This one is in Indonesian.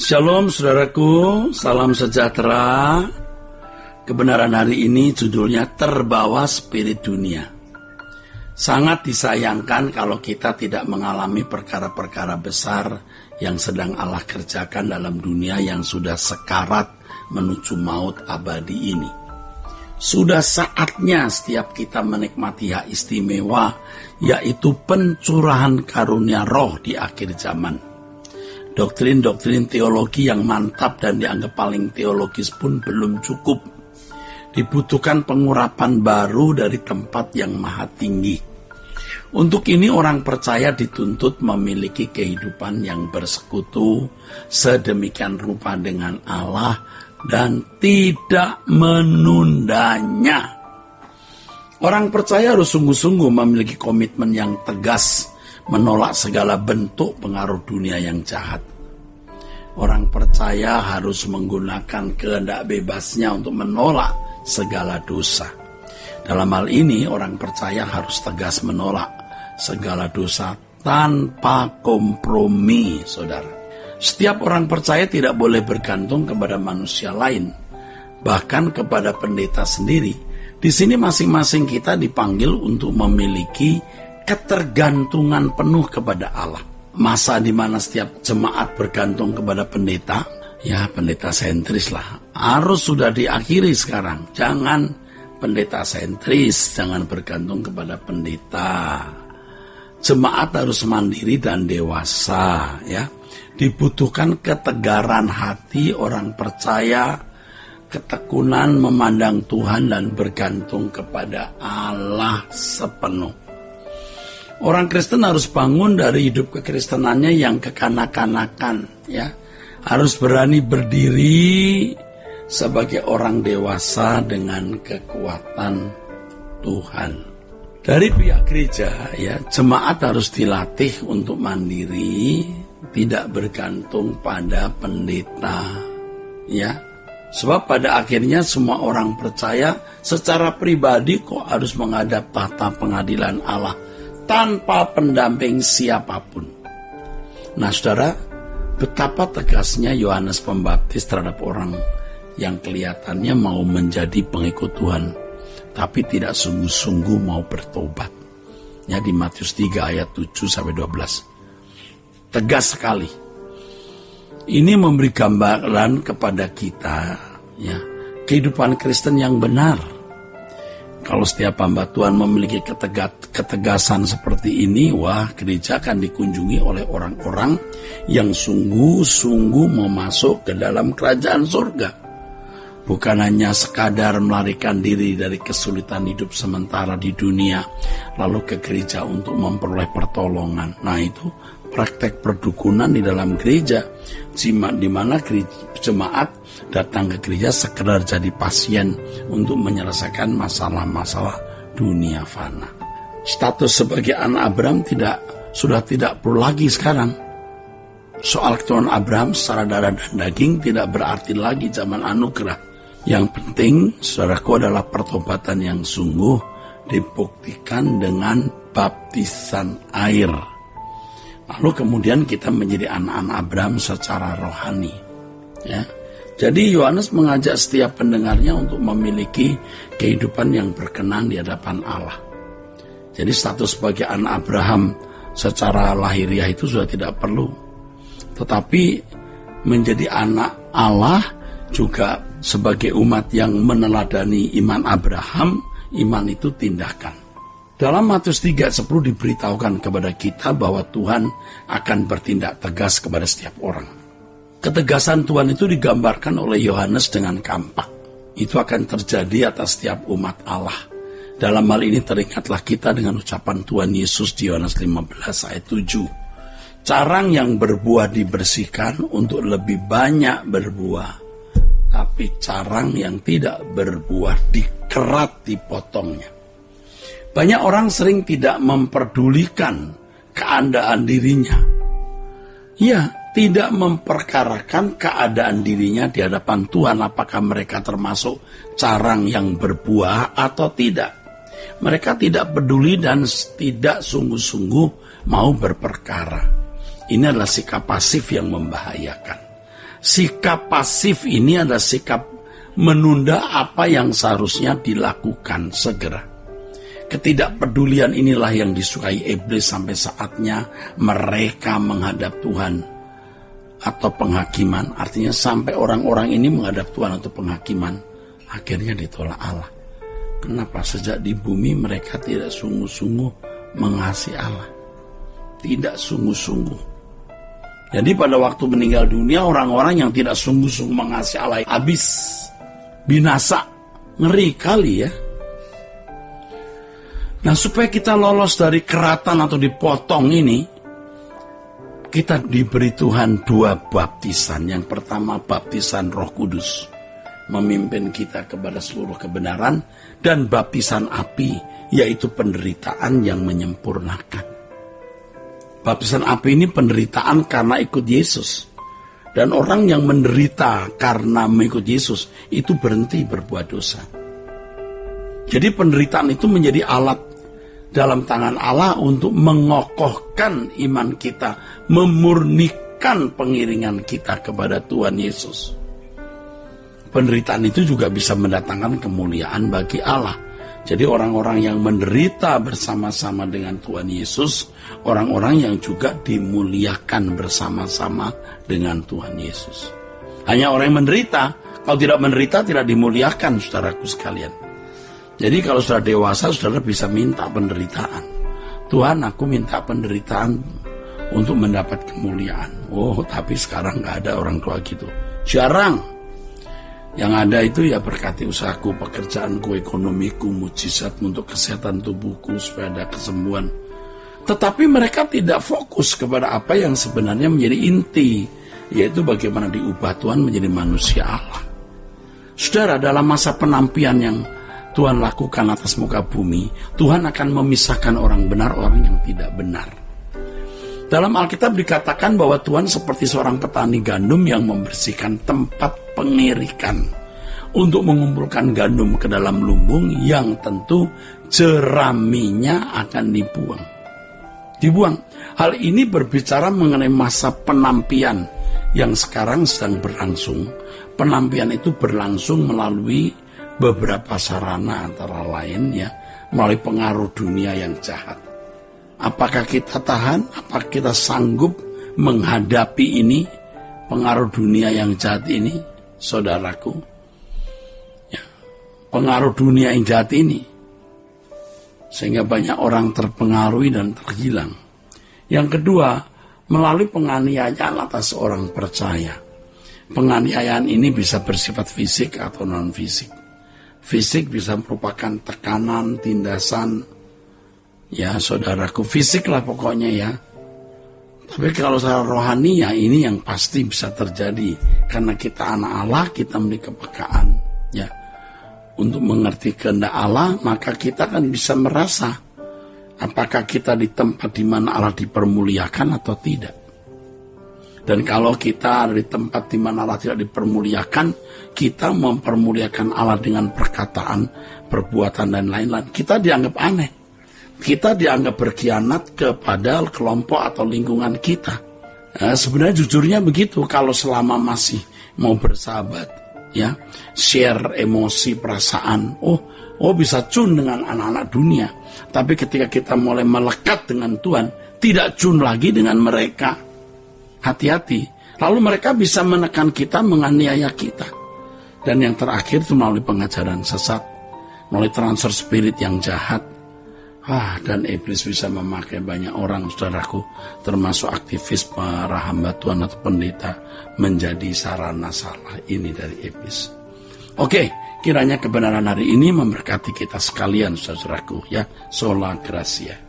Shalom saudaraku, salam sejahtera. Kebenaran hari ini judulnya Terbawa Spirit Dunia. Sangat disayangkan kalau kita tidak mengalami perkara-perkara besar yang sedang Allah kerjakan dalam dunia yang sudah sekarat menuju maut abadi ini. Sudah saatnya setiap kita menikmati hak istimewa, yaitu pencurahan karunia roh di akhir zaman. Doktrin-doktrin teologi yang mantap dan dianggap paling teologis pun belum cukup. Dibutuhkan pengurapan baru dari tempat yang maha tinggi. Untuk ini orang percaya dituntut memiliki kehidupan yang bersekutu sedemikian rupa dengan Allah dan tidak menundanya. Orang percaya harus sungguh-sungguh memiliki komitmen yang tegas menolak segala bentuk pengaruh dunia yang jahat. Orang percaya harus menggunakan kehendak bebasnya untuk menolak segala dosa. Dalam hal ini, orang percaya harus tegas menolak segala dosa tanpa kompromi, saudara. Setiap orang percaya tidak boleh bergantung kepada manusia lain, bahkan kepada pendeta sendiri. Di sini masing-masing kita dipanggil untuk memiliki ketergantungan penuh kepada Allah. Masa di mana setiap jemaat bergantung kepada pendeta, ya pendeta sentris lah, harus sudah diakhiri sekarang. Jangan pendeta sentris, jangan bergantung kepada pendeta. Jemaat harus mandiri dan dewasa, ya. Dibutuhkan ketegaran hati orang percaya, ketekunan memandang Tuhan dan bergantung kepada Allah sepenuh. Orang Kristen harus bangun dari hidup kekristenannya yang kekanak-kanakan, ya. Harus berani berdiri sebagai orang dewasa dengan kekuatan Tuhan. Dari pihak gereja, ya, jemaat harus dilatih untuk mandiri, tidak bergantung pada pendeta, ya. Sebab pada akhirnya semua orang percaya secara pribadi kok harus menghadap tahta pengadilan Allah tanpa pendamping siapapun. Nah, saudara, betapa tegasnya Yohanes Pembaptis terhadap orang yang kelihatannya mau menjadi pengikut Tuhan, tapi tidak sungguh-sungguh mau bertobat. Ya, di Matius 3 ayat 7-12. Tegas sekali. Ini memberi gambaran kepada kita, ya, kehidupan Kristen yang benar. Kalau setiap hamba Tuhan memiliki ketegasan seperti ini, wah, gereja akan dikunjungi oleh orang-orang yang sungguh-sungguh mau masuk ke dalam kerajaan surga. Bukan hanya sekadar melarikan diri dari kesulitan hidup sementara di dunia, lalu ke gereja untuk memperoleh pertolongan. Nah, itu praktek perdukunan di dalam gereja, di mana jemaat datang ke gereja sekedar jadi pasien untuk menyelesaikan masalah-masalah dunia fana. Status sebagai anak Abraham sudah tidak perlu lagi sekarang. Soal keturunan Abraham secara darah dan daging tidak berarti lagi zaman anugerah. Yang penting, saudaraku, adalah pertobatan yang sungguh dibuktikan dengan baptisan air. Lalu kemudian kita menjadi anak-anak Abraham secara rohani, ya. Jadi Yohanes mengajak setiap pendengarnya untuk memiliki kehidupan yang berkenan di hadapan Allah. Jadi status sebagai anak Abraham secara lahiriah itu sudah tidak perlu. Tetapi menjadi anak Allah juga sebagai umat yang meneladani iman Abraham, iman itu tindakan. Dalam Matius 3:10 diberitahukan kepada kita bahwa Tuhan akan bertindak tegas kepada setiap orang. Ketegasan Tuhan itu digambarkan oleh Yohanes dengan kampak. Itu akan terjadi atas setiap umat Allah. Dalam hal ini teringatlah kita dengan ucapan Tuhan Yesus di Yohanes 15 ayat 7. Carang yang berbuah dibersihkan untuk lebih banyak berbuah, tapi carang yang tidak berbuah dikerat dipotongnya. Banyak orang sering tidak memperdulikan keadaan dirinya. Ya, tidak memperkarakan keadaan dirinya di hadapan Tuhan, apakah mereka termasuk carang yang berbuah atau tidak. Mereka tidak peduli dan tidak sungguh-sungguh mau berperkara. Ini adalah sikap pasif yang membahayakan. Sikap pasif ini adalah sikap menunda apa yang seharusnya dilakukan segera. Ketidakpedulian inilah yang disukai iblis sampai saatnya mereka menghadap Tuhan atau penghakiman. Artinya sampai orang-orang ini menghadap Tuhan atau penghakiman, akhirnya ditolak Allah. Kenapa? Sejak di bumi mereka tidak sungguh-sungguh mengasihi Allah. Tidak sungguh-sungguh. Jadi pada waktu meninggal dunia, orang-orang yang tidak sungguh-sungguh mengasihi Allah habis, binasa. Ngeri kali ya. Nah, supaya kita lolos dari keratan atau dipotong ini, kita diberi Tuhan 2 baptisan. Yang pertama, baptisan Roh Kudus, memimpin kita kepada seluruh kebenaran, dan baptisan api, yaitu penderitaan yang menyempurnakan. Baptisan api ini penderitaan karena ikut Yesus. Dan orang yang menderita karena mengikut Yesus itu berhenti berbuat dosa. Jadi penderitaan itu menjadi alat dalam tangan Allah untuk mengokohkan iman kita, memurnikan pengiringan kita kepada Tuhan Yesus. Penderitaan itu juga bisa mendatangkan kemuliaan bagi Allah. Jadi orang-orang yang menderita bersama-sama dengan Tuhan Yesus, orang-orang yang juga dimuliakan bersama-sama dengan Tuhan Yesus. Hanya orang yang menderita, kalau tidak menderita tidak dimuliakan, saudaraku sekalian. Jadi kalau sudah dewasa, saudara bisa minta penderitaan. Tuhan, aku minta penderitaan untuk mendapat kemuliaan. Oh, tapi sekarang gak ada orang tua gitu. Jarang. Yang ada itu ya berkati usahaku, pekerjaanku, ekonomiku, mujizat untuk kesehatan tubuhku supaya ada kesembuhan. Tetapi mereka tidak fokus kepada apa yang sebenarnya menjadi inti, yaitu bagaimana diubah Tuhan menjadi manusia Allah. Saudara, dalam masa penampian yang Tuhan lakukan atas muka bumi, Tuhan akan memisahkan orang benar, orang yang tidak benar. Dalam Alkitab dikatakan bahwa Tuhan seperti seorang petani gandum yang membersihkan tempat pengirikan untuk mengumpulkan gandum ke dalam lumbung yang tentu jeraminya akan dibuang. Hal ini berbicara mengenai masa penampian yang sekarang sedang berlangsung. Penampian itu berlangsung melalui beberapa sarana, antara lain ya melalui pengaruh dunia yang jahat. Apakah kita tahan? Apakah kita sanggup menghadapi ini, pengaruh dunia yang jahat ini, saudaraku? Ya, pengaruh dunia yang jahat ini, sehingga banyak orang terpengaruhi dan terhilang. Yang kedua, melalui penganiayaan atas orang percaya. Penganiayaan ini bisa bersifat fisik atau non-fisik. Fisik bisa merupakan tekanan, tindasan, ya saudaraku, fisik lah pokoknya ya. Tapi kalau secara rohani ya ini yang pasti bisa terjadi. Karena kita anak Allah, kita memiliki kepekaan ya untuk mengerti kehendak Allah, maka kita kan bisa merasa apakah kita di tempat di mana Allah dipermuliakan atau tidak. Dan kalau kita ada di tempat di mana Allah tidak dipermuliakan, kita mempermuliakan Allah dengan perkataan, perbuatan dan lain-lain, kita dianggap aneh. Kita dianggap berkhianat kepada kelompok atau lingkungan kita. Nah, sebenarnya jujurnya begitu. Kalau selama masih mau bersahabat, ya, share emosi, perasaan, oh bisa cun dengan anak-anak dunia. Tapi ketika kita mulai melekat dengan Tuhan, tidak cun lagi dengan mereka. Hati-hati. Lalu mereka bisa menekan kita, menganiaya kita. Dan yang terakhir itu melalui pengajaran sesat, melalui transfer spirit yang jahat. Dan iblis bisa memakai banyak orang, saudaraku, termasuk aktivis, para hamba Tuhan atau pendeta, menjadi sarana salah ini dari iblis. Oke, kiranya kebenaran hari ini memberkati kita sekalian, saudaraku, ya. Sola Gracia.